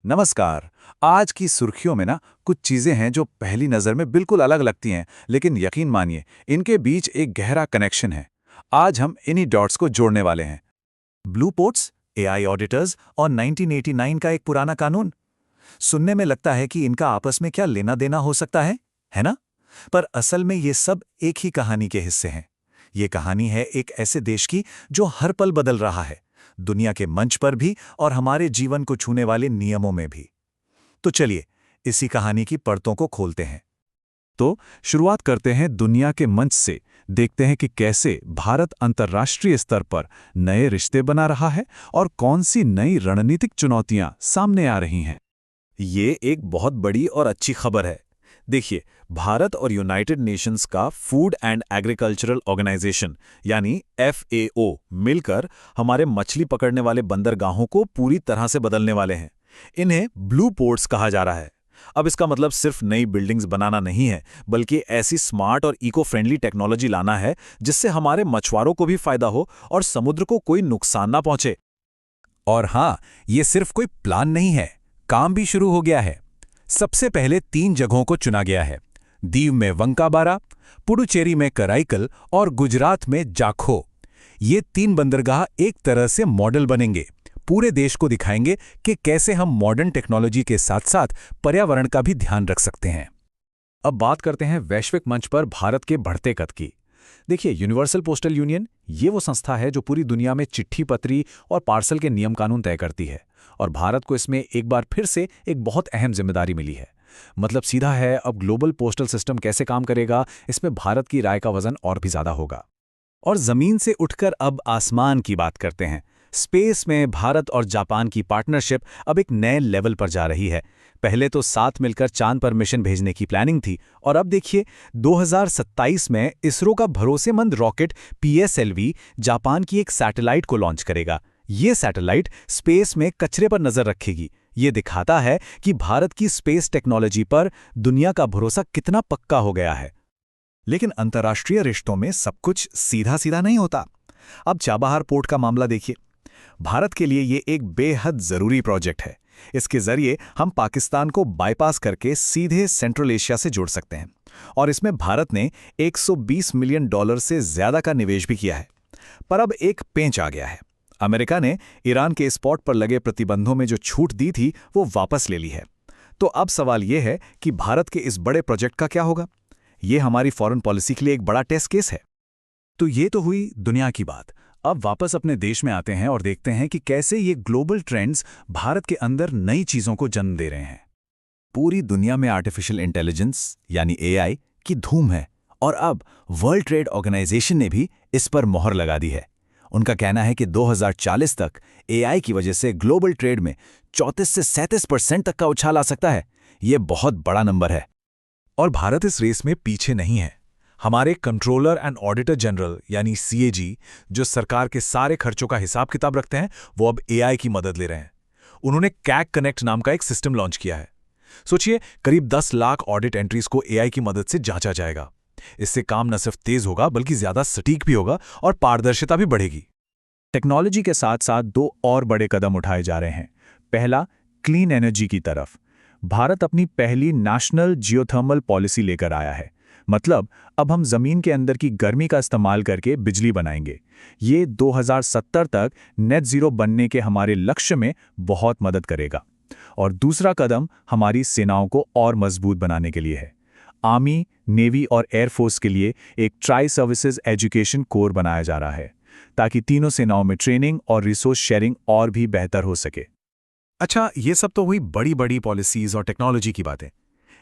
नमस्कार। आज की सुर्खियों में ना कुछ चीजें हैं जो पहली नजर में बिल्कुल अलग लगती हैं, लेकिन यकीन मानिए इनके बीच एक गहरा कनेक्शन है। आज हम इन्हीं डॉट्स को जोड़ने वाले हैं। ब्लू पोर्ट्स, एआई ऑडिटर्स और 1989 का एक पुराना कानून। सुनने में लगता है कि इनका आपस में क्या लेना देना हो सकता है ना? पर असल में ये सब एक ही कहानी के हिस्से हैं। ये कहानी है एक ऐसे देश की जो हर पल बदल रहा है, दुनिया के मंच पर भी और हमारे जीवन को छूने वाले नियमों में भी। तो चलिए इसी कहानी की परतों को खोलते हैं। तो शुरुआत करते हैं दुनिया के मंच से। देखते हैं कि कैसे भारत अंतर्राष्ट्रीय स्तर पर नए रिश्ते बना रहा है और कौन सी नई रणनीतिक चुनौतियां सामने आ रही हैं। ये एक बहुत बड़ी और अच्छी खबर है। देखिए, भारत और यूनाइटेड नेशंस का फूड एंड एग्रीकल्चरल ऑर्गेनाइजेशन यानी FAO मिलकर हमारे मछली पकड़ने वाले बंदरगाहों को पूरी तरह से बदलने वाले हैं। इन्हें ब्लू पोर्ट्स कहा जा रहा है। अब इसका मतलब सिर्फ नई बिल्डिंग्स बनाना नहीं है, बल्कि ऐसी स्मार्ट और इको फ्रेंडली टेक्नोलॉजी लाना है जिससे हमारे मछुआरों को भी फायदा हो और समुद्र को कोई नुकसान ना पहुंचे। और हाँ, ये सिर्फ कोई प्लान नहीं है, काम भी शुरू हो गया है। सबसे पहले 3 जगहों को चुना गया है: दीव में वंकाबारा, पुडुचेरी में कराईकल और गुजरात में जाखो। ये 3 बंदरगाह एक तरह से मॉडल बनेंगे, पूरे देश को दिखाएंगे कि कैसे हम मॉडर्न टेक्नोलॉजी के साथ-साथ पर्यावरण का भी ध्यान रख सकते हैं। अब बात करते हैं वैश्विक मंच पर भारत के बढ़ते कद की। देखिए, यूनिवर्सल पोस्टल यूनियन ये वो संस्था है जो पूरी दुनिया में चिट्ठी पत्री और पार्सल के नियम कानून तय करती है, और भारत को इसमें एक बार फिर से एक बहुत अहम जिम्मेदारी मिली है। मतलब सीधा है, अब ग्लोबल पोस्टल सिस्टम कैसे काम करेगा, इसमें भारत की राय का वजन और भी ज्यादा होगा। और जमीन से उठकर अब आसमान की बात करते हैं। स्पेस में भारत और जापान की पार्टनरशिप अब एक नए लेवल पर जा रही है। पहले तो साथ मिलकर चांद पर मिशन भेजने की प्लानिंग थी, और अब देखिए 2027 में इसरो का भरोसेमंद रॉकेट PSLV जापान की एक सैटेलाइट को लॉन्च करेगा। ये सैटेलाइट स्पेस में कचरे पर नजर रखेगी। ये दिखाता है कि भारत की स्पेस टेक्नोलॉजी पर दुनिया का भरोसा कितना पक्का हो गया है। लेकिन अंतर्राष्ट्रीय रिश्तों में सब कुछ सीधा सीधा नहीं होता। अब चाबहार पोर्ट का मामला देखिए। भारत के लिए ये एक बेहद जरूरी प्रोजेक्ट है। इसके जरिए हम पाकिस्तान को बाईपास करके सीधे सेंट्रल एशिया से जोड़ सकते हैं, और इसमें भारत ने $120 मिलियन से ज्यादा का निवेश भी किया है। पर अब एक पेंच आ गया है। अमेरिका ने ईरान के स्पॉट पर लगे प्रतिबंधों में जो छूट दी थी वो वापस ले ली है। तो अब सवाल यह है कि भारत के इस बड़े प्रोजेक्ट का क्या होगा। ये हमारी फॉरेन पॉलिसी के लिए एक बड़ा टेस्ट केस है। तो ये तो हुई दुनिया की बात। अब वापस अपने देश में आते हैं और देखते हैं कि कैसे ये ग्लोबल ट्रेंड्स भारत के अंदर नई चीजों को जन्म दे रहे हैं। पूरी दुनिया में आर्टिफिशियल इंटेलिजेंस यानी AI की धूम है, और अब वर्ल्ड ट्रेड ऑर्गेनाइजेशन ने भी इस पर मोहर लगा दी है। उनका कहना है कि 2040 तक AI की वजह से ग्लोबल ट्रेड में 34 से 37% तक का उछाल आ सकता है। ये बहुत बड़ा नंबर है। और भारत इस रेस में पीछे नहीं है। हमारे कंट्रोलर एंड ऑडिटर जनरल यानी CAG, जो सरकार के सारे खर्चों का हिसाब किताब रखते हैं, वो अब AI की मदद ले रहे हैं। उन्होंने CAG कनेक्ट नाम का एक सिस्टम लॉन्च किया है। सोचिए, करीब 10 लाख ऑडिट एंट्रीज को AI की मदद से जांचा जाएगा। इससे काम न सिर्फ तेज होगा, बल्कि ज्यादा सटीक भी होगा और पारदर्शिता भी बढ़ेगी। टेक्नोलॉजी के साथ साथ 2 और बड़े कदम उठाए जा रहे हैं। पहला, क्लीन एनर्जी की तरफ। भारत अपनी पहली नेशनल जियोथर्मल पॉलिसी लेकर आया है। मतलब अब हम जमीन के अंदर की गर्मी का इस्तेमाल करके बिजली बनाएंगे। ये 2070 तक नेट जीरो बनने के हमारे लक्ष्य में बहुत मदद करेगा। और दूसरा कदम हमारी सेनाओं को और मजबूत बनाने के लिए है। आर्मी, नेवी और एयरफोर्स के लिए एक ट्राई सर्विसेज एजुकेशन कोर बनाया जा रहा है, ताकि तीनों सेनाओं में ट्रेनिंग और रिसोर्स शेयरिंग और भी बेहतर हो सके। अच्छा, ये सब तो हुई बड़ी बड़ी पॉलिसीज और टेक्नोलॉजी की बातें,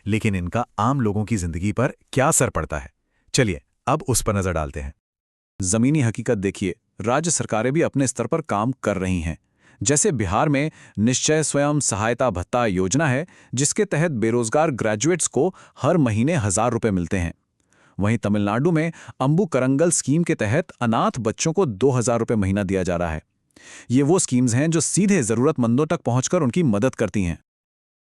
लेकिन इनका आम लोगों की जिंदगी पर क्या असर पड़ता है? चलिए अब उस पर नजर डालते हैं। जमीनी हकीकत देखिए, राज्य सरकारें भी अपने स्तर पर काम कर रही हैं। जैसे बिहार में निश्चय स्वयं सहायता भत्ता योजना है, जिसके तहत बेरोजगार ग्रेजुएट्स को हर महीने 1000 रुपये मिलते हैं। वहीं तमिलनाडु में अंबु करंगल स्कीम के तहत अनाथ बच्चों को 2000 रुपये महीना दिया जा रहा है। ये वो स्कीम्स हैं जो सीधे जरूरतमंदों तक पहुंचकर उनकी मदद करती हैं।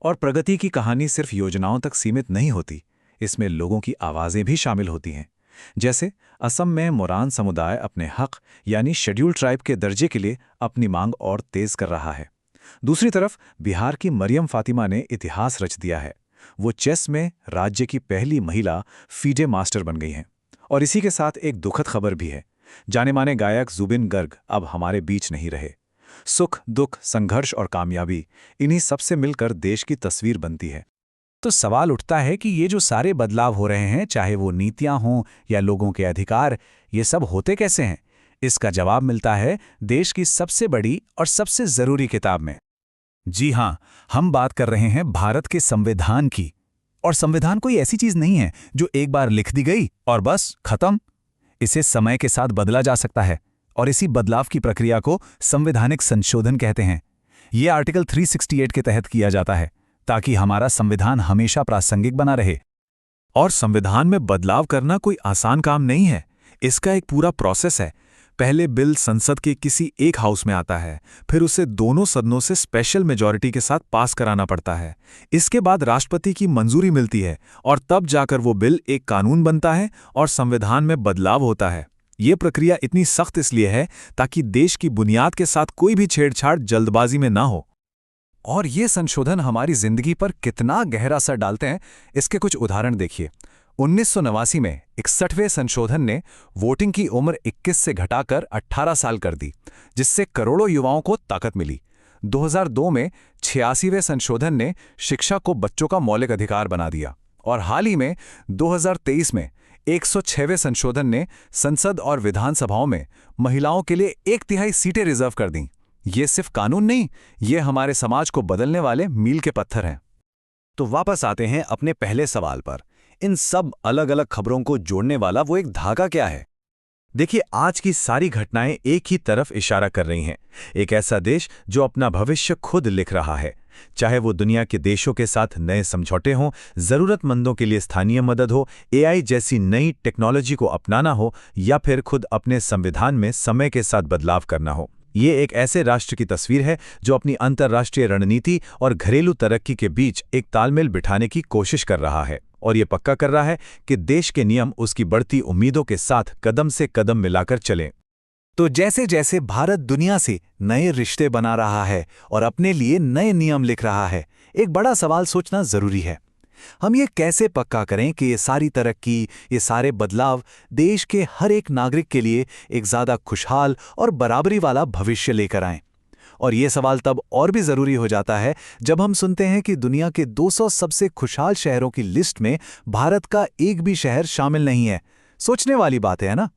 और प्रगति की कहानी सिर्फ योजनाओं तक सीमित नहीं होती, इसमें लोगों की आवाजें भी शामिल होती हैं। जैसे असम में मोरान समुदाय अपने हक यानी शेड्यूल ट्राइब के दर्जे के लिए अपनी मांग और तेज कर रहा है। दूसरी तरफ बिहार की मरियम फातिमा ने इतिहास रच दिया है। वो चेस में राज्य की पहली महिला फीडे मास्टर बन गई हैं। और इसी के साथ एक दुखद खबर भी है। जाने-माने गायक जुबिन गर्ग अब हमारे बीच नहीं रहे। सुख, दुख, संघर्ष और कामयाबी, इन्हीं सबसे मिलकर देश की तस्वीर बनती है। तो सवाल उठता है कि ये जो सारे बदलाव हो रहे हैं, चाहे वो नीतियां हों या लोगों के अधिकार, ये सब होते कैसे हैं? इसका जवाब मिलता है देश की सबसे बड़ी और सबसे जरूरी किताब में। जी हाँ, हम बात कर रहे हैं भारत के संविधान की। और संविधान कोई ऐसी चीज नहीं है जो एक बार लिख दी गई और बस खत्म। इसे समय के साथ बदला जा सकता है और इसी बदलाव की प्रक्रिया को संवैधानिक संशोधन कहते हैं। ये आर्टिकल 368 के तहत किया जाता है ताकि हमारा संविधान हमेशा प्रासंगिक बना रहे। और संविधान में बदलाव करना कोई आसान काम नहीं है। इसका एक पूरा प्रोसेस है। पहले बिल संसद के किसी एक हाउस में आता है, फिर उसे दोनों सदनों से स्पेशल मेजॉरिटी के साथ पास कराना पड़ता है। इसके बाद राष्ट्रपति की मंजूरी मिलती है और तब जाकर वो बिल एक कानून बनता है और संविधान में बदलाव होता है। ये प्रक्रिया इतनी सख्त इसलिए है ताकि देश की बुनियाद के साथ कोई भी छेड़छाड़ जल्दबाजी में ना हो। और ये संशोधन हमारी जिंदगी पर कितना गहरा असर डालते हैं, इसके कुछ उदाहरण देखिए। 1989 में 61वें संशोधन ने वोटिंग की उम्र 21 से घटाकर 18 साल कर दी, जिससे करोड़ों युवाओं को ताकत मिली। 2002 में 86वें संशोधन ने शिक्षा को बच्चों का मौलिक अधिकार बना दिया। और हाल ही में 2023 में 106वें संशोधन ने संसद और विधानसभाओं में महिलाओं के लिए 1/3 सीटें रिजर्व कर दीं। ये सिर्फ कानून नहीं, ये हमारे समाज को बदलने वाले मील के पत्थर हैं। तो वापस आते हैं अपने पहले सवाल पर। इन सब अलग अलग खबरों को जोड़ने वाला वो एक धागा क्या है? देखिए, आज की सारी घटनाएं एक ही तरफ इशारा कर रही हैं। एक ऐसा देश जो अपना भविष्य खुद लिख रहा है। चाहे वो दुनिया के देशों के साथ नए समझौते हों, जरूरतमंदों के लिए स्थानीय मदद हो, एआई जैसी नई टेक्नोलॉजी को अपनाना हो, या फिर खुद अपने संविधान में समय के साथ बदलाव करना हो। ये एक ऐसे राष्ट्र की तस्वीर है जो अपनी अंतर्राष्ट्रीय रणनीति और घरेलू तरक्की के बीच एक तालमेल बिठाने की कोशिश कर रहा है। और ये पक्का कर रहा है कि देश के नियम उसकी बढ़ती उम्मीदों के साथ कदम से कदम मिलाकर चलें। तो जैसे जैसे भारत दुनिया से नए रिश्ते बना रहा है और अपने लिए नए नियम लिख रहा है, एक बड़ा सवाल सोचना जरूरी है। हम ये कैसे पक्का करें कि ये सारी तरक्की, ये सारे बदलाव देश के हर एक नागरिक के लिए एक ज़्यादा खुशहाल और बराबरी वाला भविष्य लेकर आएं? और ये सवाल तब और भी ज़रूरी हो जाता है जब हम सुनते हैं कि दुनिया के 200 सबसे खुशहाल शहरों की लिस्ट में भारत का एक भी शहर शामिल नहीं है। सोचने वाली बात है ना?